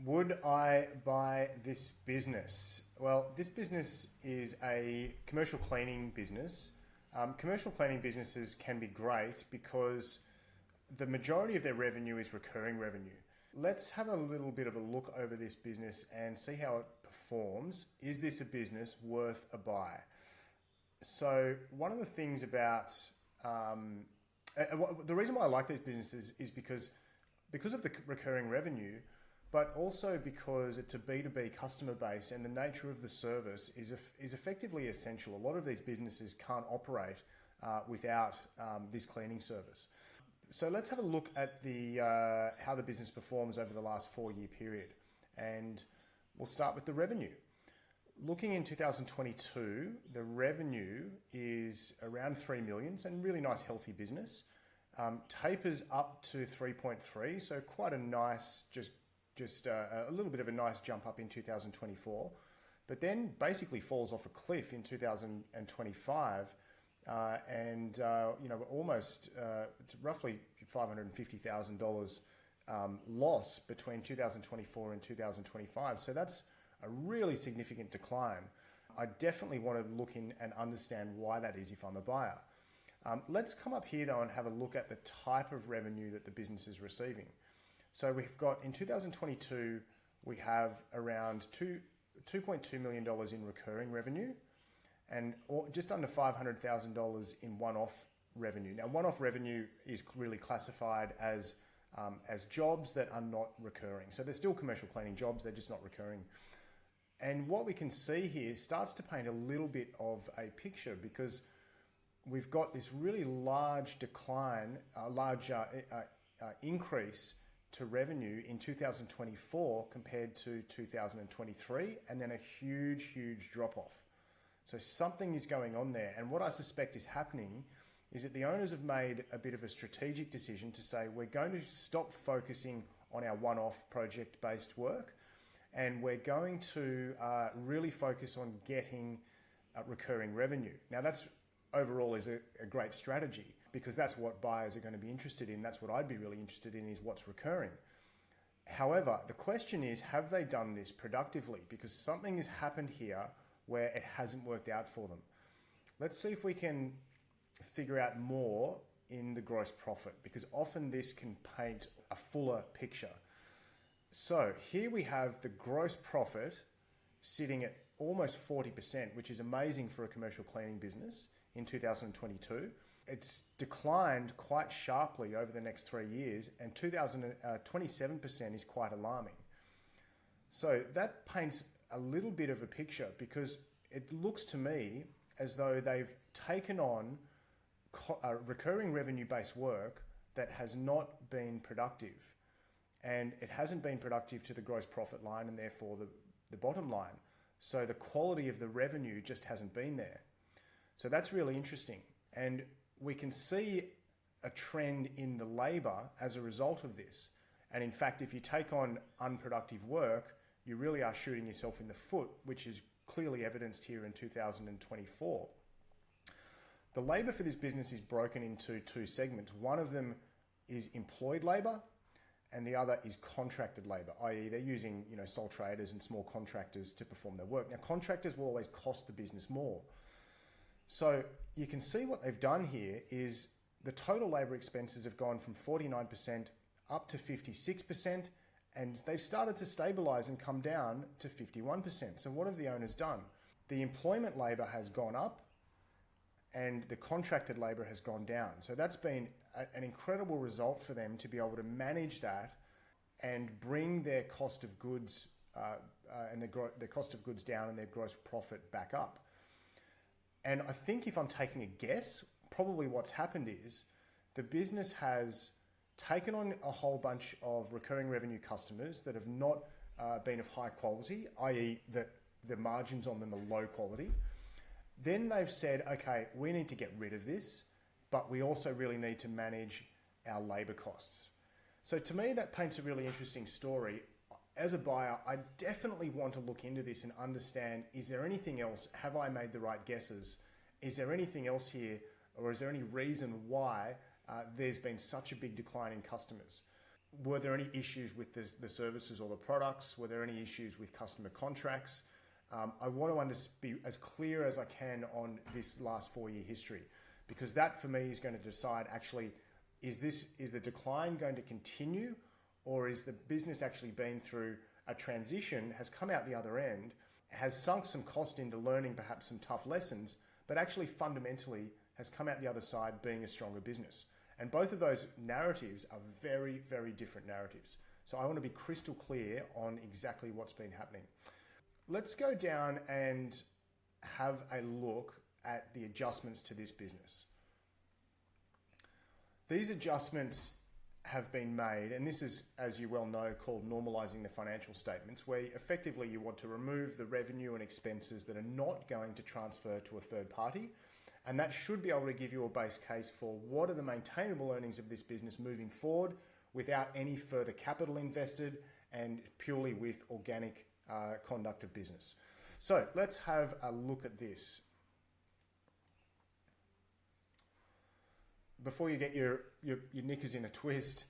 Would I buy this business? Well, this business is a commercial cleaning business. Commercial cleaning businesses can be great because the majority of their revenue is recurring revenue. Let's have a little bit of a look over this business and see how it performs. Is this a business worth a buy? So one of the things about the reason why I like these businesses is because of the recurring revenue, but also because it's a B2B customer base and the nature of the service is effectively essential. A lot of these businesses can't operate without this cleaning service. So let's have a look at how the business performs over the last 4-year period. And we'll start with the revenue. Looking in 2022, the revenue is around 3 million, so a really nice healthy business. Tapers up to 3.3, so quite a nice, just a little bit of a nice jump up in 2024, but then basically falls off a cliff in 2025, and almost it's roughly $550,000 loss between 2024 and 2025. So that's a really significant decline. I definitely want to look in and understand why that is if I'm a buyer. Let's come up here though and have a look at the type of revenue that the business is receiving. So we've got in 2022, we have around $2.2 million in recurring revenue and just under $500,000 in one-off revenue. Now, one-off revenue is really classified as jobs that are not recurring. So they're still commercial cleaning jobs, they're just not recurring. And what we can see here starts to paint a little bit of a picture because we've got this really large decline, a large increase to revenue in 2024 compared to 2023, and then a huge drop off. So something is going on there. And what I suspect is happening is that the owners have made a bit of a strategic decision to say, we're going to stop focusing on our one-off project-based work, and we're going to really focus on getting recurring revenue. Now that's overall is a great strategy because that's what buyers are going to be interested in. That's what I'd be really interested in, is what's recurring. However, the question is, have they done this productively? Because something has happened here where it hasn't worked out for them. Let's see if we can figure out more in the gross profit, because often this can paint a fuller picture. So here we have the gross profit sitting at almost 40%, which is amazing for a commercial cleaning business in 2022. It's declined quite sharply over the next 3 years, and 27% is quite alarming. So that paints a little bit of a picture because it looks to me as though they've taken on recurring revenue-based work that has not been productive. And it hasn't been productive to the gross profit line and therefore the bottom line. So the quality of the revenue just hasn't been there. So that's really interesting. And we can see a trend in the labor as a result of this. And in fact, if you take on unproductive work, you really are shooting yourself in the foot, which is clearly evidenced here in 2024. The labor for this business is broken into 2 segments. One of them is employed labor, and the other is contracted labor, i.e. they're using sole traders and small contractors to perform their work. Now, contractors will always cost the business more. So you can see what they've done here is the total labor expenses have gone from 49% up to 56%, and they've started to stabilize and come down to 51%. So what have the owners done? The employment labor has gone up and the contracted labor has gone down. So that's been an incredible result for them to be able to manage that and bring their cost of goods and their cost of goods down and their gross profit back up. And I think if I'm taking a guess, probably what's happened is the business has taken on a whole bunch of recurring revenue customers that have not been of high quality, i.e. that the margins on them are low quality. Then they've said, okay, we need to get rid of this, but we also really need to manage our labor costs. So to me, that paints a really interesting story. As a buyer, I definitely want to look into this and understand, is there anything else? Have I made the right guesses? Is there anything else here, or is there any reason why there's been such a big decline in customers? Were there any issues with the services or the products? Were there any issues with customer contracts? I want to be as clear as I can on this last 4-year history, because that for me is going to decide actually, is the decline going to continue, or is the business actually been through a transition, has come out the other end, has sunk some cost into learning perhaps some tough lessons, but actually fundamentally has come out the other side being a stronger business. And both of those narratives are very, very different narratives. So I want to be crystal clear on exactly what's been happening. Let's go down and have a look at the adjustments to this business. These adjustments have been made, and this is, as you well know, called normalizing the financial statements, where effectively you want to remove the revenue and expenses that are not going to transfer to a third party. And that should be able to give you a base case for what are the maintainable earnings of this business moving forward without any further capital invested and purely with organic conduct of business. So let's have a look at this. Before you get your knickers in a twist,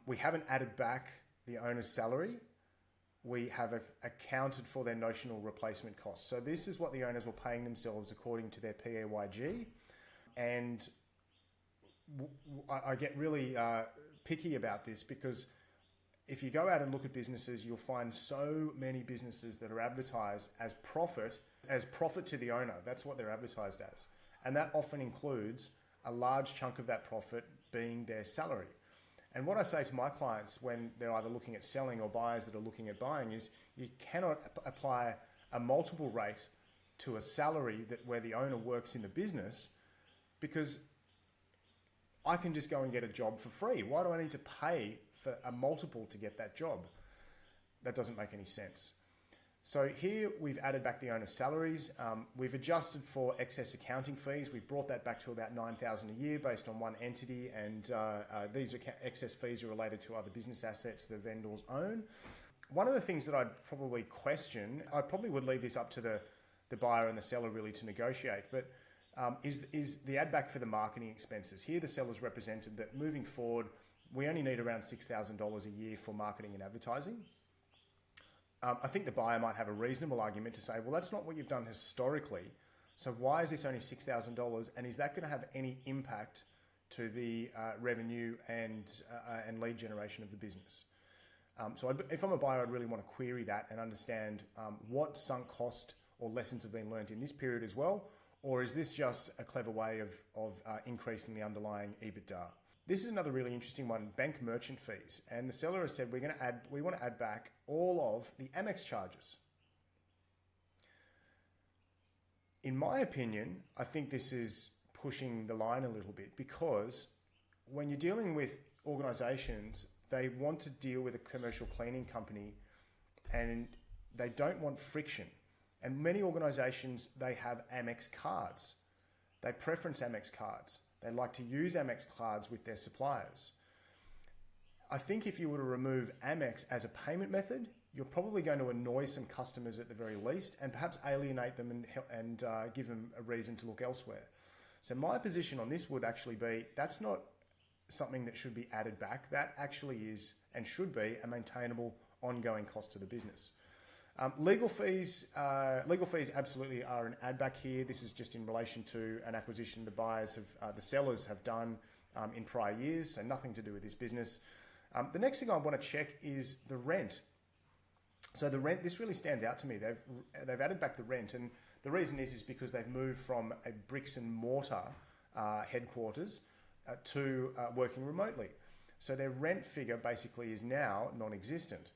we haven't added back the owner's salary. We have accounted for their notional replacement costs. So this is what the owners were paying themselves according to their PAYG. And I get really picky about this, because if you go out and look at businesses, you'll find so many businesses that are advertised as profit to the owner. That's what they're advertised as. And that often includes a large chunk of that profit being their salary. And what I say to my clients when they're either looking at selling or buyers that are looking at buying is, you cannot apply a multiple rate to a salary where the owner works in the business, because I can just go and get a job for free. Why do I need to pay for a multiple to get that job? That doesn't make any sense. So here we've added back the owner's salaries. We've adjusted for excess accounting fees. We've brought that back to about $9,000 a year based on one entity, and these excess fees are related to other business assets the vendors own. One of the things that I'd probably question, I probably would leave this up to the buyer and the seller really to negotiate, but is the add back for the marketing expenses. Here the seller's represented that moving forward, we only need around $6,000 a year for marketing and advertising. I think the buyer might have a reasonable argument to say, well, that's not what you've done historically. So why is this only $6,000? And is that going to have any impact to the revenue and lead generation of the business? So if I'm a buyer, I'd really want to query that and understand what sunk cost or lessons have been learned in this period as well. Or is this just a clever way of increasing the underlying EBITDA? This is another really interesting one, bank merchant fees. And the seller has said we want to add back all of the Amex charges. In my opinion, I think this is pushing the line a little bit, because when you're dealing with organizations, they want to deal with a commercial cleaning company and they don't want friction. And many organizations, they have Amex cards. They preference Amex cards. They like to use Amex cards with their suppliers. I think if you were to remove Amex as a payment method, you're probably going to annoy some customers at the very least, and perhaps alienate them and give them a reason to look elsewhere. So my position on this would actually be, that's not something that should be added back. That actually is and should be a maintainable ongoing cost to the business. Legal fees absolutely are an add back here. This is just in relation to an acquisition the sellers have done in prior years, so nothing to do with this business. The next thing I want to check is the rent. So the rent, this really stands out to me. They've added back the rent, and the reason is because they've moved from a bricks and mortar headquarters to working remotely. So their rent figure basically is now non-existent.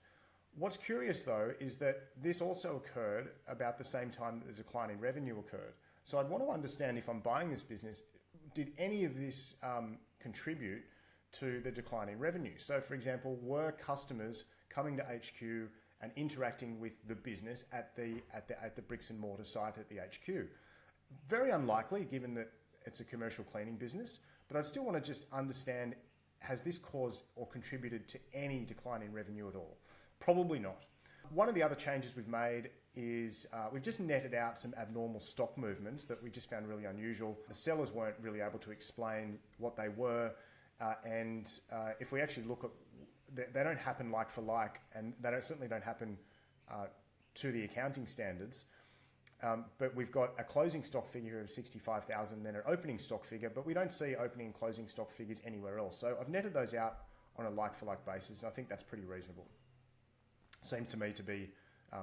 What's curious though is that this also occurred about the same time that the decline in revenue occurred. So I'd want to understand, if I'm buying this business, did any of this contribute to the decline in revenue? So for example, were customers coming to HQ and interacting with the business at the bricks and mortar site at the HQ? Very unlikely, given that it's a commercial cleaning business, but I'd still want to just understand, has this caused or contributed to any decline in revenue at all? Probably not. One of the other changes we've made is we've just netted out some abnormal stock movements that we just found really unusual. The sellers weren't really able to explain what they were, and if we actually look at they don't happen like for like, and they certainly don't happen to the accounting standards. But we've got a closing stock figure of 65,000, and then an opening stock figure, but we don't see opening and closing stock figures anywhere else. So I've netted those out on a like-for-like basis, and I think that's pretty reasonable. Seems to me to be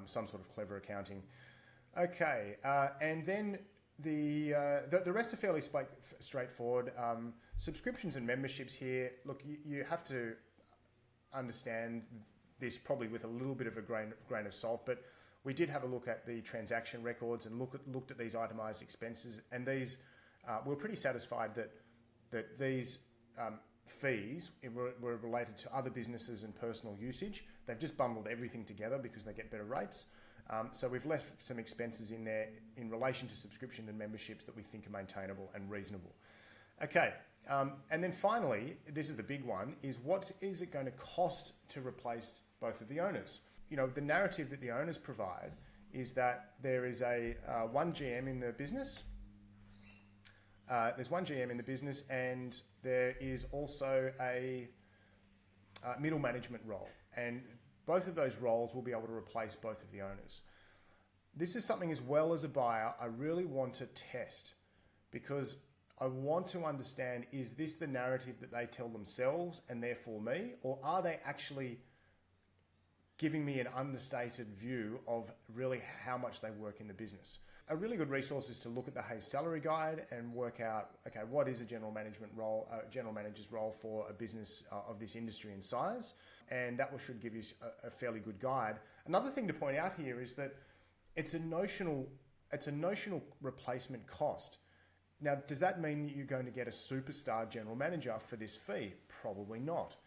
some sort of clever accounting. Okay, and then the rest are fairly straightforward. Subscriptions and memberships here, look, you have to understand this probably with a little bit of a grain of salt, but we did have a look at the transaction records and looked at these itemised expenses, and these we're pretty satisfied that these fees were related to other businesses and personal usage. They've just bundled everything together because they get better rates. So we've left some expenses in there in relation to subscription and memberships that we think are maintainable and reasonable. Okay, and then finally, this is the big one, is what is it going to cost to replace both of the owners? You know, the narrative that the owners provide is that there is one GM in the business. There's one GM in the business, and there is also a middle management role. And both of those roles will be able to replace both of the owners. This is something, as well as a buyer, I really want to test, because I want to understand, is this the narrative that they tell themselves and therefore me, or are they actually giving me an understated view of really how much they work in the business? A really good resource is to look at the Hayes Salary Guide and work out, okay, what is a general management role, general manager's role for a business of this industry and size, and that should give you a fairly good guide. Another thing to point out here is that it's a notional replacement cost. Now, does that mean that you're going to get a superstar general manager for this fee? Probably not.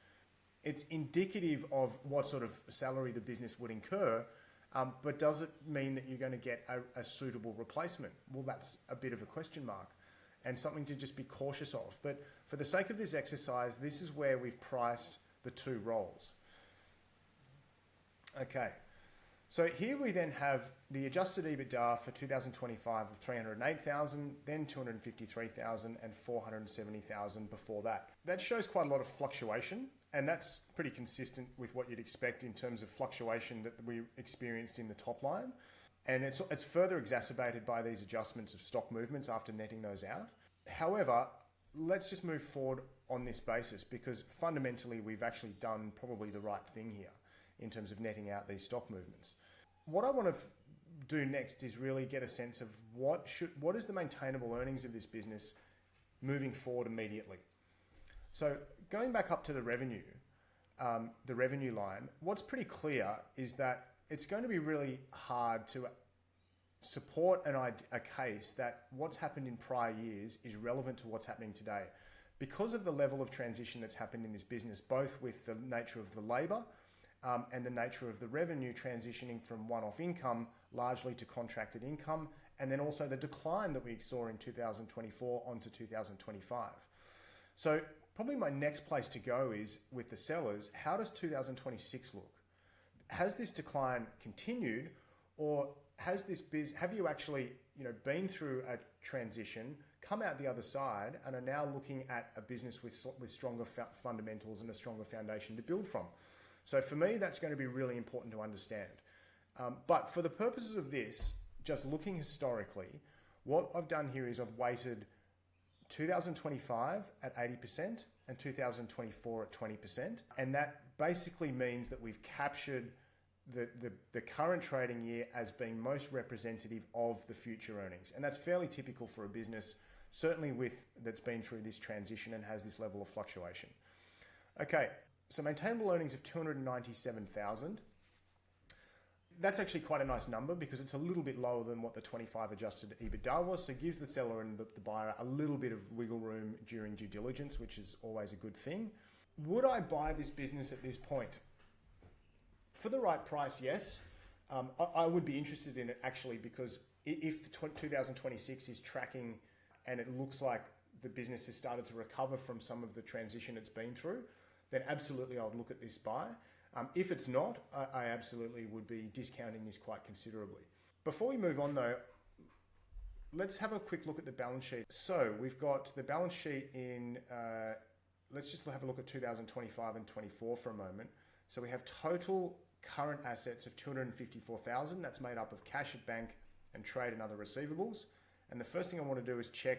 It's indicative of what sort of salary the business would incur, but does it mean that you're going to get a suitable replacement? Well, that's a bit of a question mark and something to just be cautious of. But for the sake of this exercise, this is where we've priced the two roles. Okay, so here we then have the adjusted EBITDA for 2025 of 308,000, then 253,000 and 470,000 before that. That shows quite a lot of fluctuation, and that's pretty consistent with what you'd expect in terms of fluctuation that we experienced in the top line. And it's further exacerbated by these adjustments of stock movements after netting those out. However, let's just move forward on this basis, because fundamentally we've actually done probably the right thing here in terms of netting out these stock movements. What I want to do next is really get a sense of what is the maintainable earnings of this business moving forward immediately. So going back up to the revenue line, what's pretty clear is that it's going to be really hard to support a case that what's happened in prior years is relevant to what's happening today, because of the level of transition that's happened in this business, both with the nature of the labour and the nature of the revenue transitioning from one-off income largely to contracted income, and then also the decline that we saw in 2024 onto 2025. So probably my next place to go is with the sellers, how does 2026 look? Has this decline continued, or have you actually been through a transition, come out the other side, and are now looking at a business with stronger fundamentals and a stronger foundation to build from? So for me, that's going to be really important to understand. But for the purposes of this, just looking historically, what I've done here is I've weighted 2025 at 80% and 2024 at 20%. And that basically means that we've captured the current trading year as being most representative of the future earnings. And that's fairly typical for a business, certainly that's been through this transition and has this level of fluctuation. Okay, so maintainable earnings of 297,000. That's actually quite a nice number because it's a little bit lower than what the 25 adjusted EBITDA was. So it gives the seller and the buyer a little bit of wiggle room during due diligence, which is always a good thing. Would I buy this business at this point? For the right price, yes. I would be interested in it actually, because if 2026 is tracking and it looks like the business has started to recover from some of the transition it's been through, then absolutely I would look at this buy. If it's not, I absolutely would be discounting this quite considerably. Before we move on though, let's have a quick look at the balance sheet. So we've got the balance sheet in let's just have a look at 2025 and 24 for a moment. So we have total current assets of 254,000. That's made up of cash at bank and trade and other receivables. And the first thing I want to do is check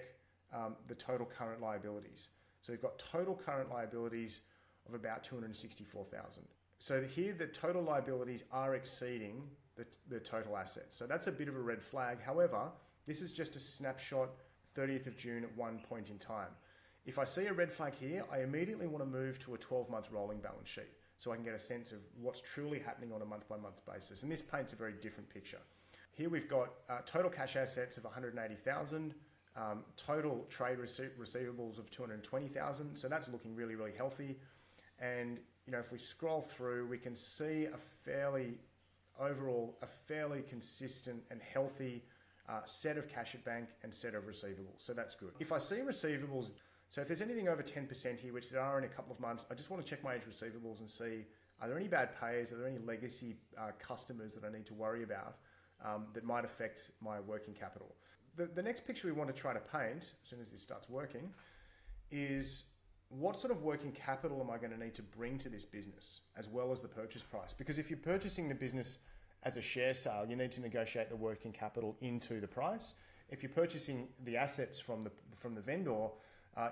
the total current liabilities. So we've got total current liabilities of about 264,000. So here the total liabilities are exceeding the total assets. So that's a bit of a red flag. However, this is just a snapshot 30th of June at one point in time. If I see a red flag here, I immediately want to move to a 12-month rolling balance sheet so I can get a sense of what's truly happening on a month-by-month basis. And this paints a very different picture. Here we've got total cash assets of 180,000, total trade receivables of 220,000. So that's looking really, really healthy. And if we scroll through, we can see a fairly consistent and healthy set of cash at bank and set of receivables. So that's good. If I see receivables, so if there's anything over 10% here, which there are in a couple of months, I just want to check my age receivables and see, are there any bad payers? Are there any legacy customers that I need to worry about that might affect my working capital? The next picture we want to try to paint, as soon as this starts working, is what sort of working capital am I going to need to bring to this business, as well as the purchase price? Because if you're purchasing the business as a share sale, you need to negotiate the working capital into the price. If you're purchasing the assets from the vendor,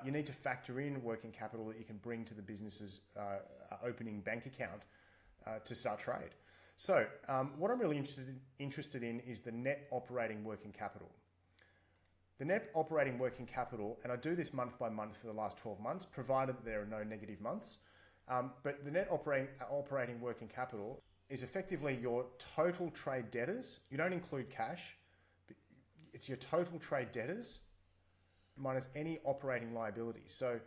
you need to factor in working capital that you can bring to the business's opening bank account to start trade. So what I'm really interested in is the net operating working capital. The net operating working capital, and I do this month by month for the last 12 months, provided that there are no negative months. But the net operating working capital is effectively your total trade debtors. You don't include cash. But it's your total trade debtors minus any operating liabilities. So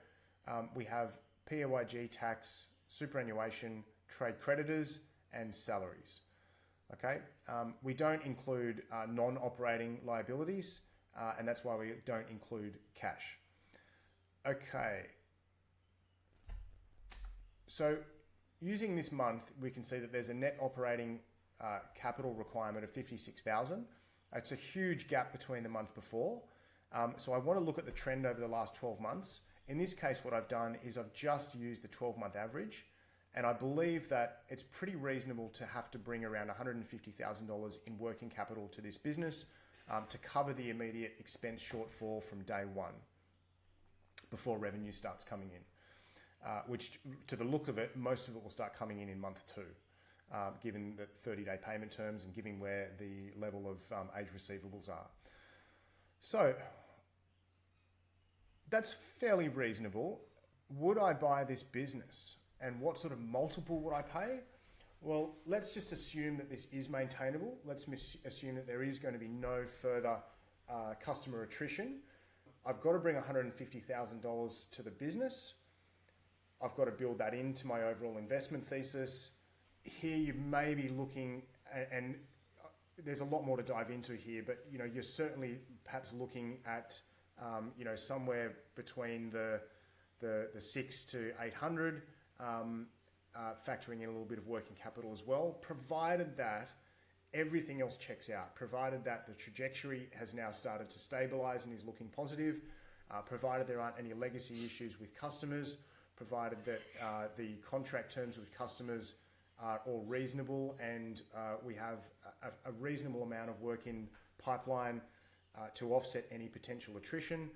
we have PAYG tax, superannuation, trade creditors, and salaries. Okay, we don't include non-operating liabilities. And that's why we don't include cash. Okay. So using this month, we can see that there's a net operating capital requirement of 56,000. It's a huge gap between the month before. So I want to look at the trend over the last 12 months. In this case, what I've done is I've just used the 12-month average. And I believe that it's pretty reasonable to have to bring around $150,000 in working capital to this business to cover the immediate expense shortfall from day one before revenue starts coming in, which to the look of it, most of it will start coming in month 2, given the 30-day payment terms and given where the level of age receivables are. So that's fairly reasonable. Would I buy this business? And what sort of multiple would I pay? Well, let's just assume that this is maintainable. Let's assume that there is going to be no further customer attrition. I've got to bring $150,000 to the business. I've got to build that into my overall investment thesis. Here you may be looking, and there's a lot more to dive into here, but you're certainly perhaps looking at somewhere between the 6 to 800. Factoring in a little bit of working capital as well, provided that everything else checks out, provided that the trajectory has now started to stabilize and is looking positive, provided there aren't any legacy issues with customers, provided that the contract terms with customers are all reasonable and we have a reasonable amount of work in pipeline to offset any potential attrition.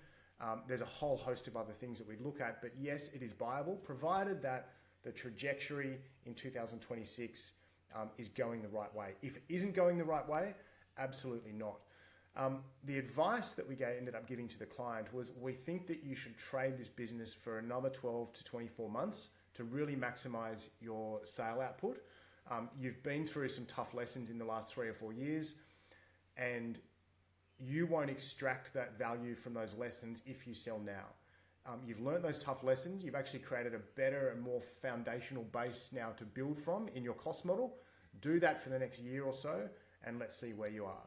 There's a whole host of other things that we'd look at, but yes, it is viable, provided that the trajectory in 2026 is going the right way. If it isn't going the right way, absolutely not. The advice that we ended up giving to the client was, we think that you should trade this business for another 12 to 24 months to really maximize your sale output. You've been through some tough lessons in the last 3 or 4 years, and you won't extract that value from those lessons if you sell now. You've learned those tough lessons. You've actually created a better and more foundational base now to build from in your cost model. Do that for the next year or so, and let's see where you are.